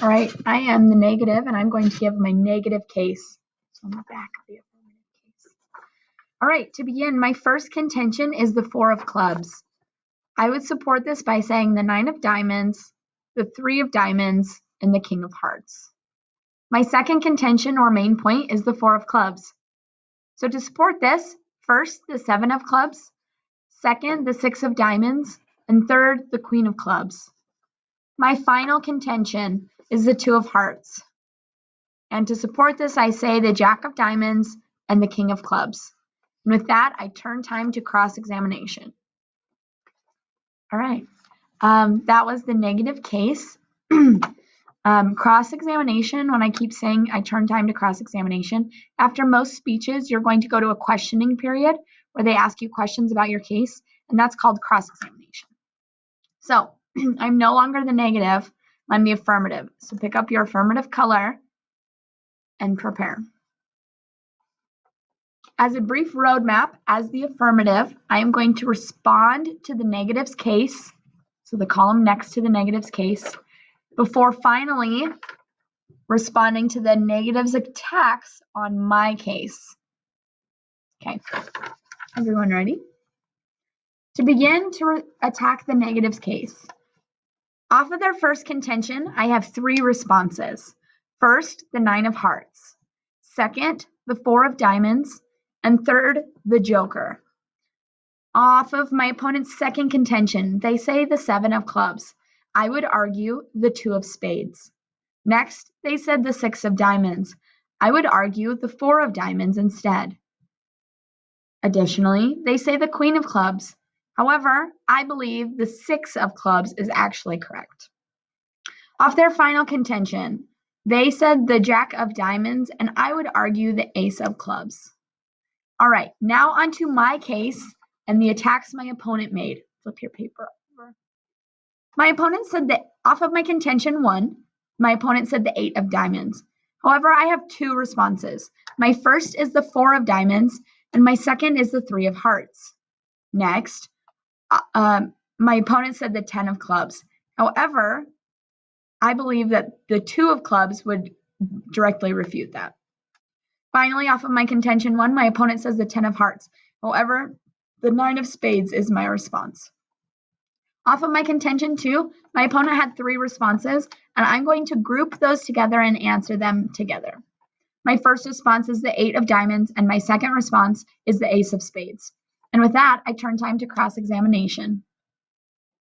All right, I am the negative, and I'm going to give my negative case. So on the back of the affirmative case. All right, to begin, my first contention is the 4 of clubs. I would support this by saying the 9 of diamonds, the 3 of diamonds, and the king of hearts. My second contention or main point is the 4 of clubs. So to support this, first, the 7 of clubs, second, the 6 of diamonds, and third, the queen of clubs. My final contention is the 2 of hearts. And to support this, I say the jack of diamonds and the king of clubs. And with that, I turn time to cross-examination. All right, that was the negative case. Cross-examination, when I keep saying I turn time to cross-examination, after most speeches, you're going to go to a questioning period where they ask you questions about your case, and that's called cross-examination. So I'm no longer the negative, I'm the affirmative. So pick up your affirmative color and prepare. As a brief roadmap, as the affirmative, I am going to respond to the negative's case, so the column next to the negative's case, before finally responding to the negative's attacks on my case. Okay, everyone ready? To begin to attack the negative's case. Off of their first contention, I have 3 responses. First, the 9 of hearts. Second, the 4 of diamonds. And third, the joker. Off of my opponent's second contention, they say the 7 of clubs. I would argue the 2 of spades. Next, they said the 6 of diamonds. I would argue the 4 of diamonds instead. Additionally, they say the queen of clubs. However, I believe the 6 of clubs is actually correct. Off their final contention, they said the jack of diamonds, and I would argue the ace of clubs. All right, now onto my case and the attacks my opponent made. Flip your paper over. My opponent said that off of my contention 1, my opponent said the 8 of diamonds. However, I have 2 responses. My first is the 4 of diamonds, and my second is the 3 of hearts. Next, my opponent said the 10 of clubs. However, I believe that the 2 of clubs would directly refute that. Finally, off of my contention 1, my opponent says the 10 of hearts. However, the 9 of spades is my response. Off of my contention 2, my opponent had 3 responses, and I'm going to group those together and answer them together. My first response is the 8 of diamonds, and my second response is the ace of spades. And with that, I turn time to cross-examination.